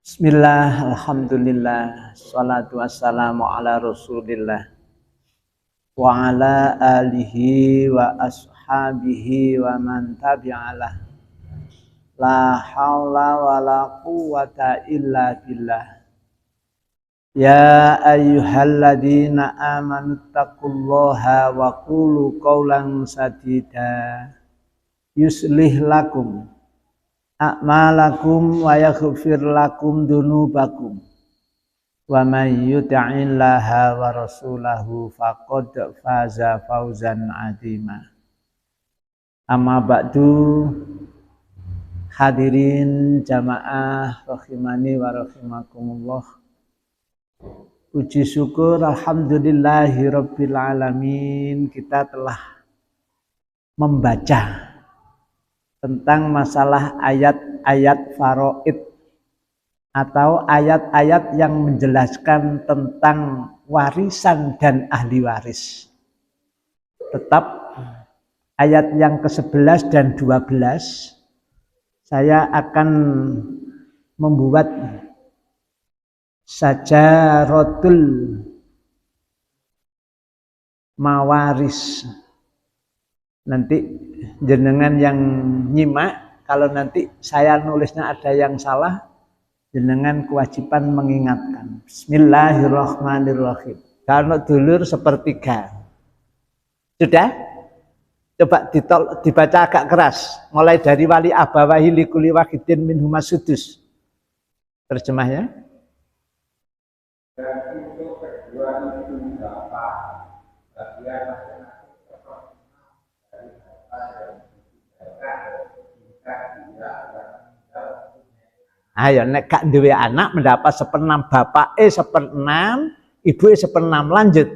Bismillah, alhamdulillah, salatu wassalamu ala rasulillah wa ala alihi wa ashabihi wa man tabi'alah. La hawla wa la quwwata illa billah. Ya ayyuhalladzina amanu taqullaha wa qulu qawlan sadida yuslih lakum a'malakum wa yaghfir lakum dunubakum wa may yuti'illaha wa rasulahu faqad faza fawzan 'azima. Amma ba'du, hadirin jamaah rahimani wa rahimakumullah. Puji syukur alhamdulillahi rabbil alamin, kita telah membaca tentang masalah ayat-ayat faraid atau ayat-ayat yang menjelaskan tentang warisan dan ahli waris. Tetap ayat yang ke-11 dan 12 saya akan membuat sajaratul mawaris. Nanti jenengan yang nyimak, kalau nanti saya nulisnya ada yang salah, jenengan kewajiban mengingatkan. Bismillahirrahmanirrahim. Kalau dulur sepertiga. Sudah? Coba dibaca agak keras. Mulai dari wali abawahi likuli wahidin min humasudus. Terjemahnya. Dan untuk kedua itu bapak bagian ayo nek gak duwe anak mendapat 1/6, bapak 1/6, ibu 1/6, lanjut.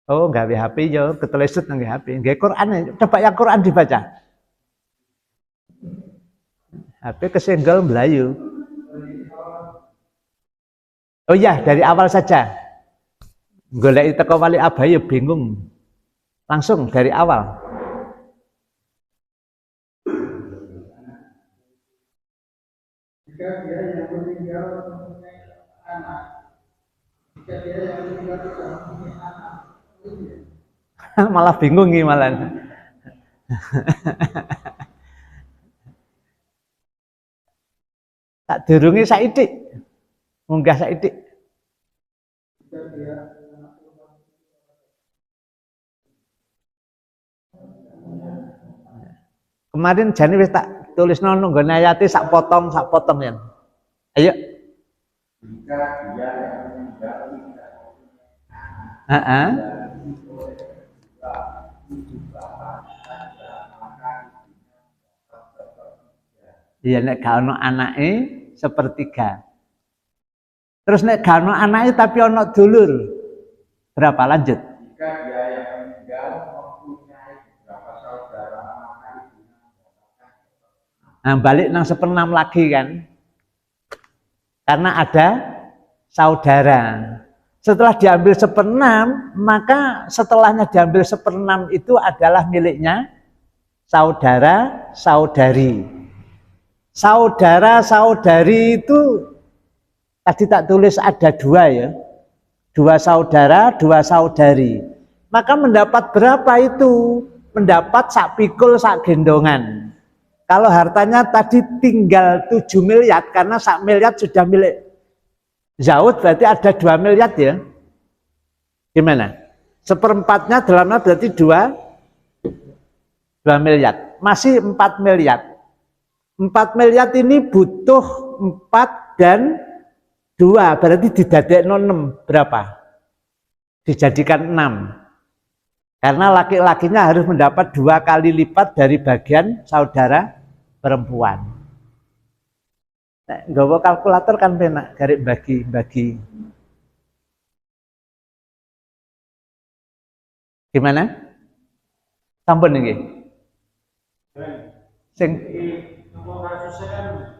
Oh, gawe HP yo, ketelesut nang HP. Nggih Quran, coba yang Quran dibaca. HP kesenggol melayu. Oh iya, dari awal saja. Golek teko wali abahe bingung. Langsung dari awal. Jika dia yang meninggal mempunyai anak, jika dia yang meninggal tidak mempunyai anak, Malah bingung nih malah. Tak durungi saidik. Munggah saidik. jika dia Kemarin jane wis tak tulisno nunggone ayate sak potong ya. Ayo. jika dia yang meninggal tidak Heeh. Iya nek gak ono anake sepertiga. Terus nek gak ono anake tapi ono dulur. Berapa lanjut? jika dia yang meninggal mempunyai beberapa saudara maka ibunya mendapatkan Nah, balik nang 1/6 lagi kan. Karena ada saudara. Setelah diambil 1/6, maka setelahnya diambil 1/6 itu adalah miliknya saudara saudari. Saudara saudari itu tadi tak tulis ada 2 ya. 2 saudara, 2 saudari. Maka mendapat berapa itu? Mendapat sak pikul sak gendongan. Kalau hartanya tadi tinggal 7 miliar karena sak miliar sudah milik Zaud, berarti ada 2 miliar ya. Gimana? 1/4-nya dalamnya berarti 2 miliar. Masih 4 miliar. 4 miliar ini butuh 4 dan 2. Berarti didadekno 6. Berapa? Dijadikan 6. Karena laki-lakinya harus mendapat 2 kali lipat dari bagian saudara perempuan. Nah, nggawa kalkulator kan penak, garik bagi. Gimana? Sampun nggih. Sing nomor kasusnya kan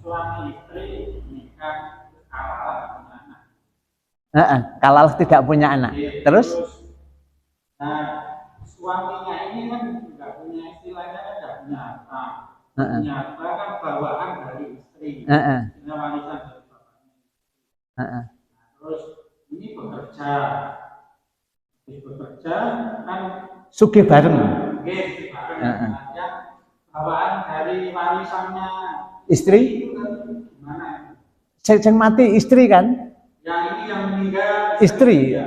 suami istri nikah halal punya anak. kalal tidak punya anak. Terus Nah, suaminya ini kan nggak punya istilahnya, kan nggak punya harta. Punya harta kan bawaan dari istri. Punya warisan dari bapaknya. Terus ini bekerja kan sugih bareng. Ya, bawaan dari warisannya istri itu kan gimana? Yang mati istri kan? Yang ini yang meninggal istri.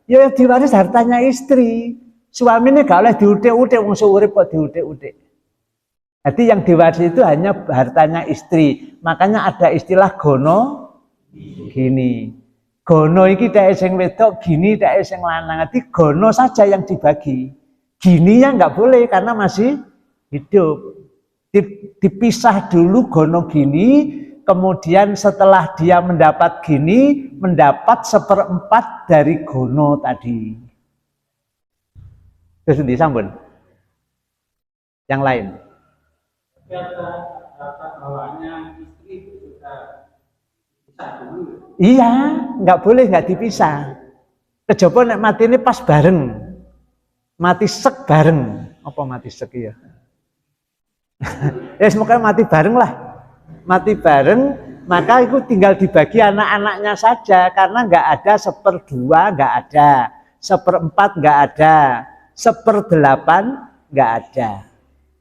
Ya diwaris hartanya istri. Suaminya gak oleh diutik-utik, wong urip kok diutik-utik. Jadi yang diwarisi itu hanya hartanya istri. Makanya ada istilah gono gini. Gono iki dhek sing wedok, gini dhek sing lanang. Jadi gono saja yang dibagi. Gininya nggak boleh karena masih hidup. Dipisah dulu gono gini. Kemudian setelah dia mendapat gini, mendapat 1/4 dari gono tadi. Terus disambung. Yang lain. Harta bawaannya istri itu sudah dipisah dulu. Iya, nggak boleh nggak dipisah. Kejaba nek mati ini pas bareng. Mati sek bareng. Apa mati sek ya? Ya semoga mati bareng lah. Mati bareng, maka itu tinggal dibagi anak-anaknya saja karena nggak ada 1/2, nggak ada 1/4, nggak ada 1/8, nggak ada.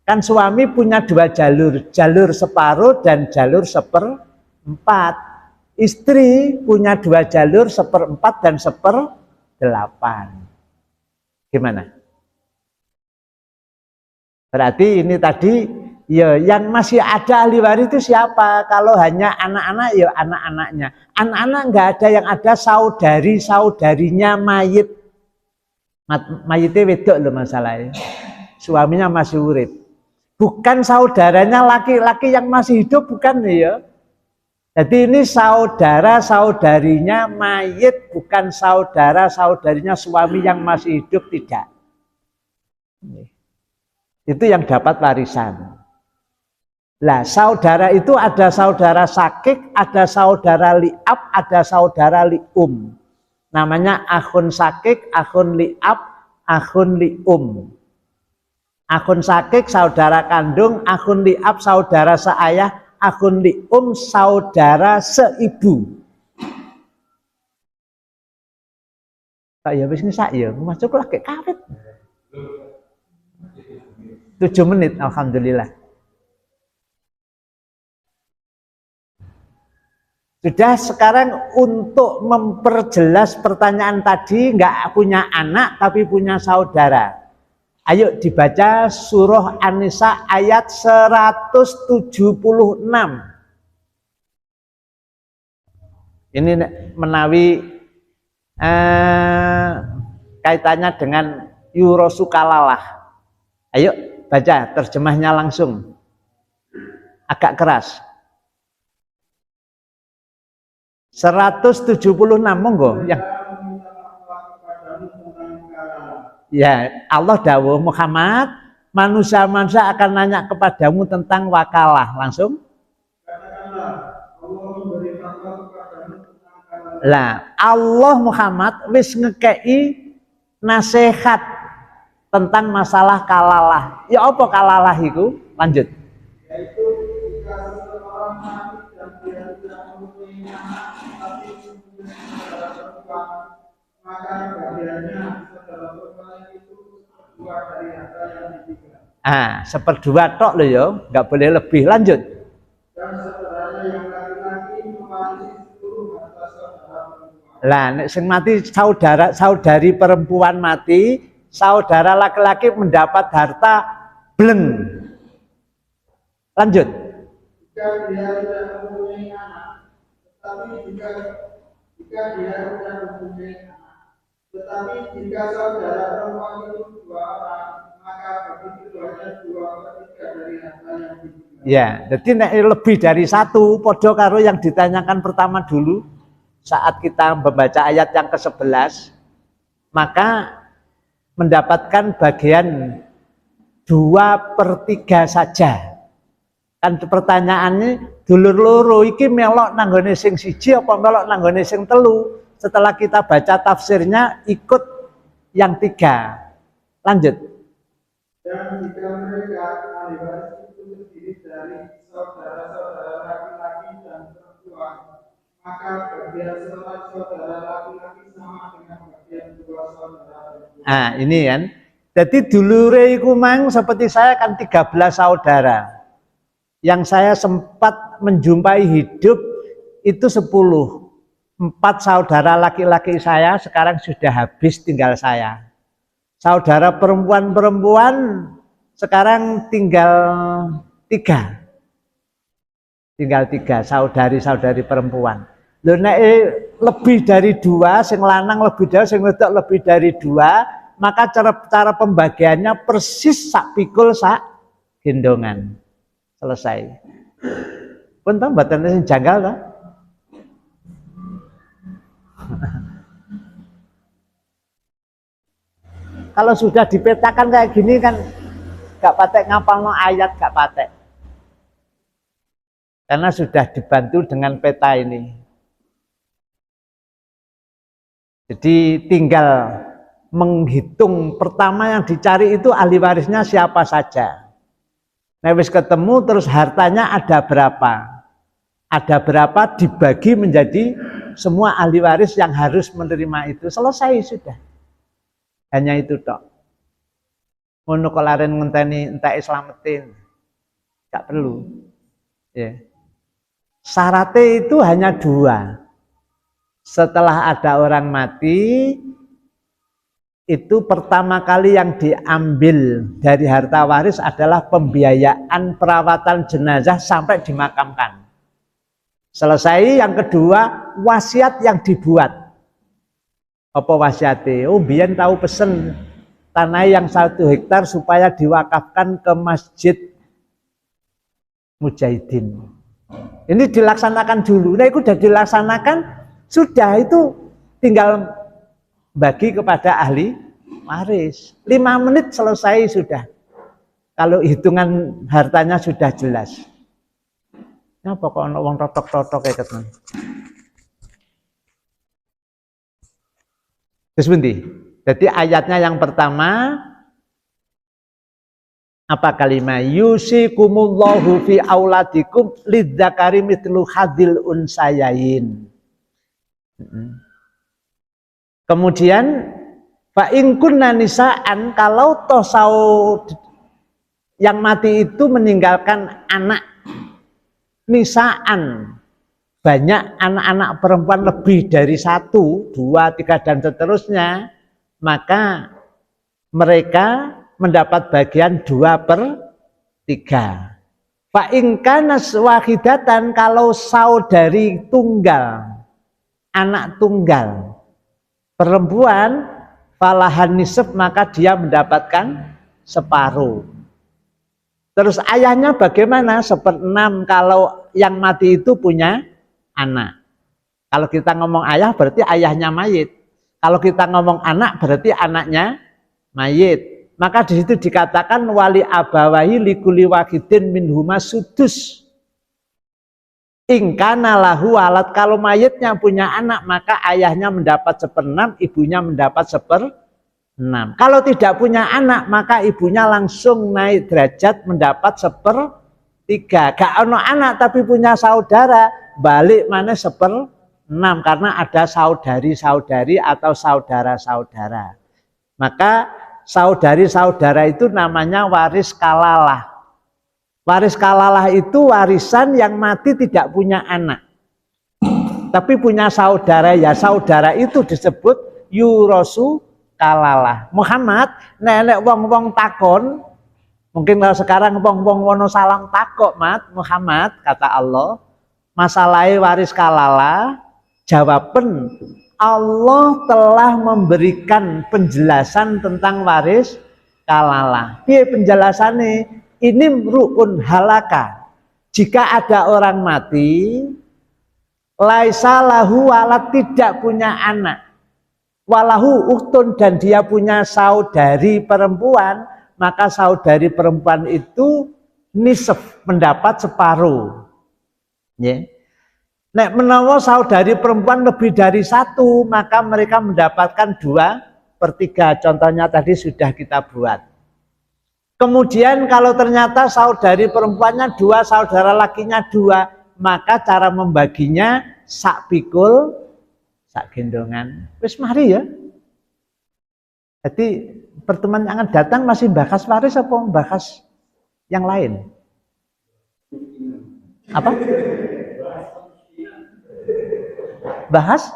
Kan suami punya 2 jalur, jalur separuh dan jalur 1/4. Istri punya 2 jalur 1/4 dan 1/8. Gimana? Berarti ini tadi ya, yang masih ada ahli waris itu siapa? Kalau hanya anak-anak, ya anak-anaknya. Anak-anak nggak ada, yang ada saudari-saudarinya mayit. Mayitnya wedok loh masalahnya. Suaminya masih urip. Bukan saudaranya laki-laki yang masih hidup, bukan ya. Jadi ini saudara-saudarinya mayit, bukan saudara-saudarinya suami yang masih hidup, tidak. Itu yang dapat warisan. Lah, saudara itu ada saudara sakik, ada saudara li'ab, ada saudara li'um. Namanya akhun sakik, akhun li'ab, akhun li'um. Akhun sakik saudara kandung, akhun li'ab saudara seayah, akhun li'um saudara seibu. Tak ya wis ngesak ya, masuk lagi kawit. 7 menit, alhamdulillah. Sudah, sekarang untuk memperjelas pertanyaan tadi, nggak punya anak tapi punya saudara. Ayo dibaca surah An-Nisa ayat 176. Ini menawi kaitannya dengan yurosukalalah. Ayo baca terjemahnya langsung. Agak keras. 176, monggo yang ya, Allah dawuh Muhammad, manusia-manusia akan nanya kepadamu tentang wakalah. Langsung lah, Allah Muhammad wis ngekei nasihat tentang masalah kalalah. Ya apa kalalah itu? Lanjut. Yaitu jika seseorang mati dan dia tidak mempunyai anak tapi mempunyai saudara perempuan, maka bagiannya saudara perempuan itu 1/2 dari harta yang ditinggal. 1/2 tok loh ya, nggak boleh lebih. Lanjut. Dan saudaranya yang laki-laki mewarisi seluruh harta saudara perempuan. Lah, nek sing mati saudari perempuan mati, saudara laki-laki mendapat harta bleng. Lanjut. Jika dia tidak mempunyai anak, tetapi jika dia tidak mempunyai anak, tetapi jika saudara perempuan itu 2 orang, maka bagi keduanya 2/3 dari harta yang ditinggal. Ya, jadi lebih dari 1, podo karo yang ditanyakan pertama dulu saat kita membaca ayat yang ke-11, maka mendapatkan bagian 2/3 saja. Kan pertanyaannya, dulur loro iki melok nanggone sing siji apa melok nanggone sing telu? Setelah kita baca tafsirnya ikut yang 3. Lanjut. saudara laki-laki sama dengan bagian dua saudara perempuan. Nah, ini kan. Jadi dulure iku mang seperti saya kan 13 saudara. Yang saya sempat menjumpai hidup itu 10. 4 saudara laki-laki saya sekarang sudah habis, tinggal saya. Saudara perempuan-perempuan sekarang tinggal 3. Tinggal 3 saudari-saudari perempuan. Lho nek lebih dari 2, sing lanang lebih dari, sing wedok lebih dari 2, maka cara pembagiannya persis sak pikul sak gendongan. Selesai. Pun toh mboten sing janggal toh. Kalau sudah dipetakan kayak gini kan gak patek ngapalno ayat, gak patek. Karena sudah dibantu dengan peta ini. Jadi tinggal menghitung, pertama yang dicari itu ahli warisnya siapa saja. Nah, wis ketemu terus hartanya ada berapa. Ada berapa dibagi menjadi semua ahli waris yang harus menerima itu. Selesai sudah. Hanya itu tok. Ngono kok laren ngenteni entek slametin. Gak perlu. Ya. Syaratnya itu hanya 2. Setelah ada orang mati, itu pertama kali yang diambil dari harta waris adalah pembiayaan perawatan jenazah sampai dimakamkan. Selesai, yang kedua wasiat yang dibuat. Apa wasiatnya? Oh, biyen tahu pesen tanah yang 1 hektar supaya diwakafkan ke Masjid Mujahidin. Ini dilaksanakan dulu. Nah, itu sudah dilaksanakan, sudah itu tinggal bagi kepada ahli waris. 5 menit selesai sudah. Kalau hitungan hartanya sudah jelas. Nah, pokoknya wong totok-totok kayak gitu. Terus bunti. Jadi ayatnya yang pertama apa kalimat yusikumullahu fi auladikum lidzakari mithlu hadzil unsayain. Kemudian fa in kunna nisaan, kalau toh yang mati itu meninggalkan anak nisaan, banyak anak-anak perempuan lebih dari 1, 2, 3 dan seterusnya, maka mereka mendapat bagian 2/3. Fa in kana wahidatan, kalau saudari tunggal, anak tunggal perempuan, falahan nisf, maka dia mendapatkan separuh. Terus ayahnya bagaimana? 1/6 kalau yang mati itu punya anak. Kalau kita ngomong ayah berarti ayahnya mayit. Kalau kita ngomong anak berarti anaknya mayit. Maka di situ dikatakan wali abawahi likuli wahidin minhuma sudus. Ingkana lahu alat, kalau mayitnya punya anak maka ayahnya mendapat 1/6, ibunya mendapat 1/6. Kalau tidak punya anak maka ibunya langsung naik derajat mendapat 1/3. Gak ono anak tapi punya saudara, balik mana 1/6 karena ada saudari-saudari atau saudara-saudara. Maka saudari-saudara itu namanya waris kalalah. Waris kalalah itu warisan yang mati tidak punya anak, tapi punya saudara. Ya saudara itu disebut yurosu kalalah. Muhammad, nenek wong-wong takon, mungkin kalau sekarang wong-wong Wonosalam takok, mat Muhammad, kata Allah, masalahnya waris kalalah, jawaban Allah telah memberikan penjelasan tentang waris kalalah. Piye penjelasannya? Ini ru'un halaka. Jika ada orang mati, laisa lahu walad, tidak punya anak, walahu uktun, dan dia punya saudari perempuan, maka saudari perempuan itu nisf, mendapat separuh. Ya. Nek menawa saudari perempuan lebih dari 1, maka mereka mendapatkan 2/3. Contohnya tadi sudah kita buat. Kemudian kalau ternyata saudari perempuannya 2, saudara lakinya 2, maka cara membaginya sak pikul sak gendongan. Wis mari ya. Jadi pertemuan yang akan datang masih bahas waris apa bahas yang lain? Apa? Bahas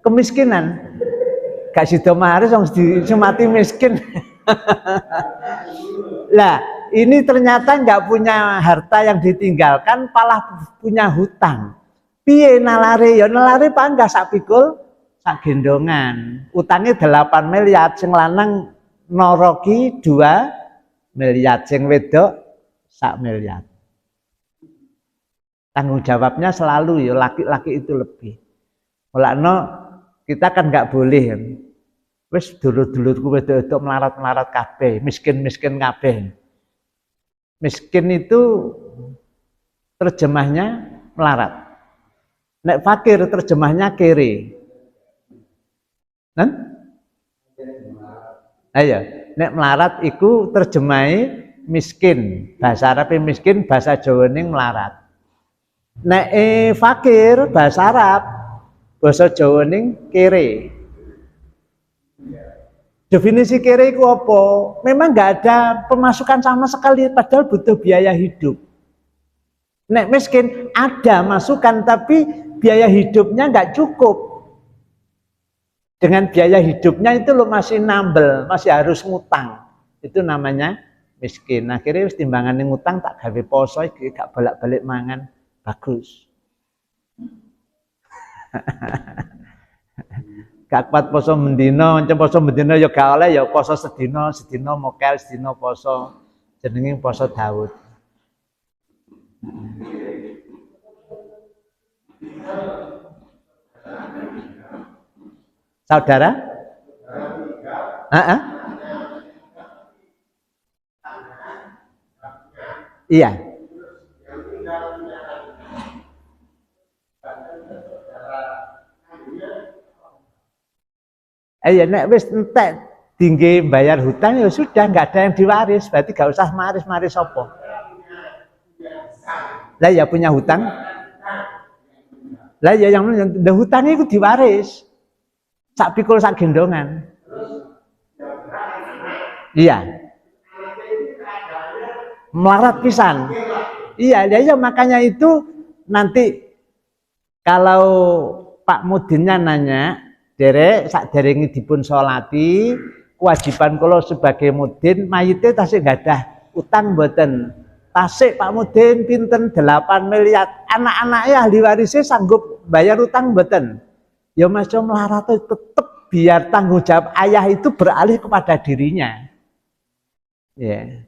kemiskinan. Gak sida maris wong mati miskin. Lah, ini ternyata nggak punya harta yang ditinggalkan, malah punya hutang. Piye nalare ya nalare panggah sak pikul sak gendongan. Utangnya 8 miliar, sing lanang noroki 2 miliar, sing wedok 1 miliar. Tanggung jawabnya selalu ya laki-laki itu lebih. Mulakno kita kan nggak boleh kan. Wis dulur-dulurku wedok-wedok melarat-melarat kabeh, miskin-miskin kabeh. Miskin itu terjemahnya melarat. Nek fakir terjemahnya kere. Kan? Ayo, nek melarat iku terjemahe miskin. Bahasa Arab miskin, bahasa Jawa ning melarat. Nek fakir bahasa Arab, bahasa Jawa ning kere. Definisi kere itu apa? Memang nggak ada pemasukan sama sekali, padahal butuh biaya hidup. Nek miskin ada masukan, tapi biaya hidupnya nggak cukup. Dengan biaya hidupnya itu lo masih nambel, masih harus ngutang. Itu namanya miskin. Akhirnya timbangan ngutang tak gawe poso, gak bolak-balik mangan, bagus. Gak kuat poso mendino, encen poso mendino ya gak oleh ya poso sedina, sedina mokel, sedina poso. Jenenge poso Daud. Saudara? Iya. Nek wis entek tinggi bayar hutang ya sudah, nggak ada yang diwaris, berarti nggak usah maris-maris apa. Lah ya punya hutang. Lah ya yang hutangnya itu diwaris. Sak pikul sak gendongan. Iya. Melarat pisan. Iya, ya makanya itu nanti kalau Pak Mudinnya nanya, derek sakderenge dipun sholati, kewajiban kula sebagai mudin mayite tasih gadah utang mboten. Tasih Pak Mudin pinten 8 miliar. Anak-anaknya ahli warisnya sanggup bayar utang mboten. Ya Mas melarat tetep biar tanggung jawab ayah itu beralih kepada dirinya. Ya.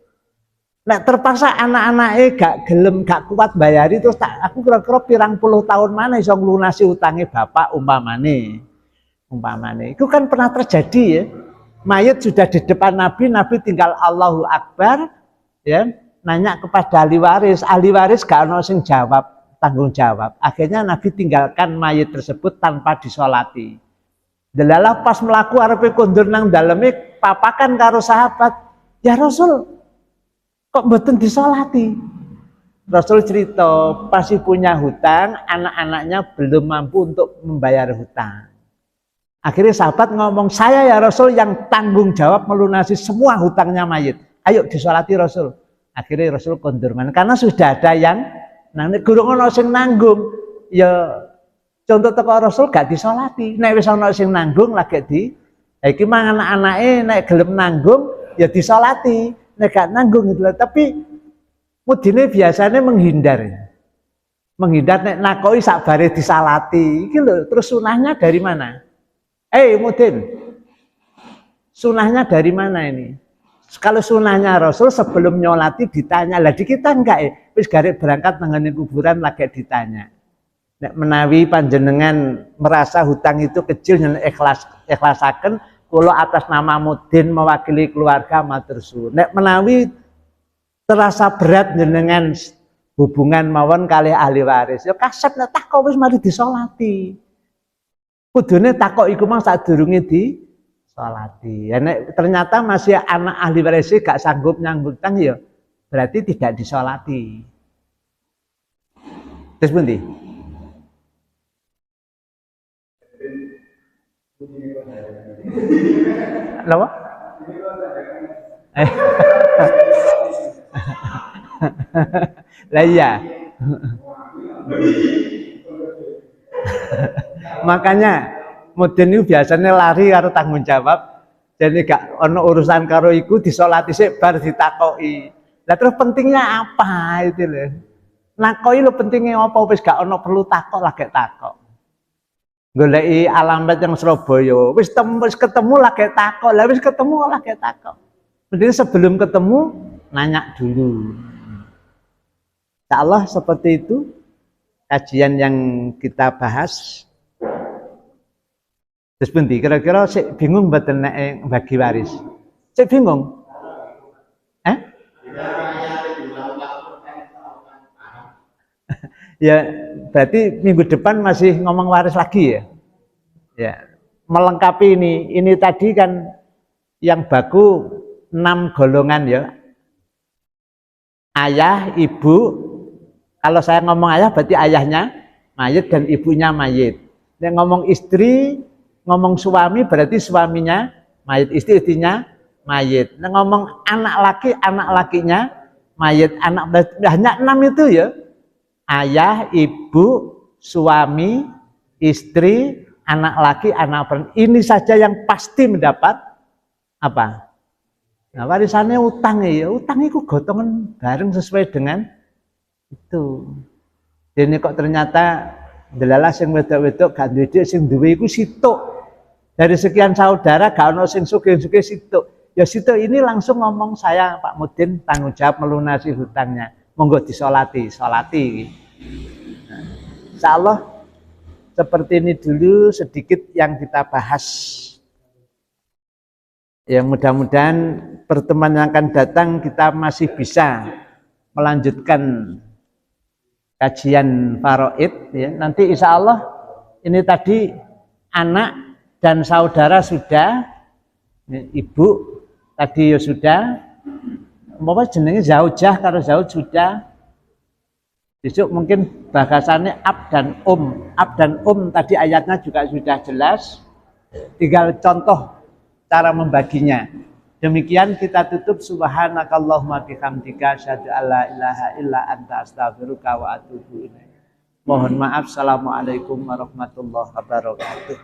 Nek terpaksa anak-anaknya gak gelem, gak kuat bayari terus aku kira-kira pirang puluh tahun mana iso nglunasi utangnya bapak umpamane. Itu kan pernah terjadi ya. Mayit sudah di depan Nabi, Nabi tinggal Allahu Akbar, ya, nanya kepada ahli waris gak ono sing jawab, tanggung jawab. Akhirnya Nabi tinggalkan mayit tersebut tanpa disolati. Delalah pas melaku arepe kondur nang daleme papakan karo sahabat, ya Rasul, kok mboten disolati? Rasul cerita pasti punya hutang, anak-anaknya belum mampu untuk membayar hutang. Akhirnya sahabat ngomong, saya ya Rasul yang tanggung jawab melunasi semua hutangnya mayit. Ayo disolati Rasul. Akhirnya Rasul kondurman. Karena sudah ada yang gurung ono sing nanggung. Ya contoh teko Rasul gak disolati. Nek wis ono sing nanggung lagi di. Iki mang anak-anake nek gelem nanggung ya disolati. Nek gak nanggung gitu. Tapi mudine biasanya menghindar. Menghindar nek nakoi sakbare disalati. Iki lho, terus sunahnya dari mana? Mudin, sunahnya dari mana ini? Kalau sunahnya Rasul sebelum nyolati ditanya, lah di kita enggak wis garek berangkat mengenai kuburan lagi ditanya. Nek menawi panjenengan merasa hutang itu kecil dan ikhlasaken, kula atas nama Mudin mewakili keluarga matur suwun. Nek menawi terasa berat jenengan hubungan mawon kali ahli waris, ya kasep nek tak kok wis mari disolati. Kudune takok iku mang sadurunge disolati. Ya nek ternyata masih anak ahli waris gak sanggup nyanggung utang ya berarti tidak disolati. Terus pundi? Kenapa? Lah iya. Makanya mudin itu biasanya lari karo tanggung jawab. Jadi gak ono urusan karo iku disolati sik bar ditakoki. Lah terus pentingnya apa itu lho. Nakoi lo pentingnya apa wis gak ono perlu takok lagi takok. Goleki alamat yang Surabaya, wis ketemu lagi takok. Lah wis ketemu lagi takok. Jadi sebelum ketemu nanya dulu. Insyaallah seperti itu kajian yang kita bahas. Terus bunti kira-kira sik bingung mboten nek bagi waris. Sik bingung? Ya, berarti minggu depan masih ngomong waris lagi ya? Ya, melengkapi ini. Ini tadi kan yang baku 6 golongan ya. Ayah, ibu. Kalau saya ngomong ayah berarti ayahnya mayit dan ibunya mayit. Nek ngomong istri, ngomong suami berarti suaminya mayit, istrinya mayit. Nek ngomong anak laki, anak lakinya mayit. Hanya 6 itu ya. Ayah, ibu, suami, istri, anak laki, anak perempuan. Ini saja yang pasti mendapat apa? Nah, warisannya utang ya. Utang itu gotongan bareng sesuai dengan itu. Jadi kok ternyata delalah sing wedok-wedok gak duwe sing duwe iku situk. Dari sekian saudara gak ono sing sugih-sugih situk. Ya situk ini langsung ngomong saya Pak Mudin tanggung jawab melunasi hutangnya. Monggo disolati. Nah, insyaallah seperti ini dulu sedikit yang kita bahas. Ya mudah-mudahan pertemuan yang akan datang kita masih bisa melanjutkan kajian faraid ya. Nanti insyaallah ini tadi anak dan saudara sudah, ibu tadi ya sudah. Apa jenenge zaujah karo zauj sudah. Besok mungkin bahasannya ab dan Ab dan tadi ayatnya juga sudah jelas. Tinggal contoh cara membaginya. Demikian kita tutup. Subhanakallahumma bihamdika asyhadu alla ilaha illa anta astaghfiruka wa atubu ilaik. Mohon maaf. Assalamualaikum warahmatullahi wabarakatuh.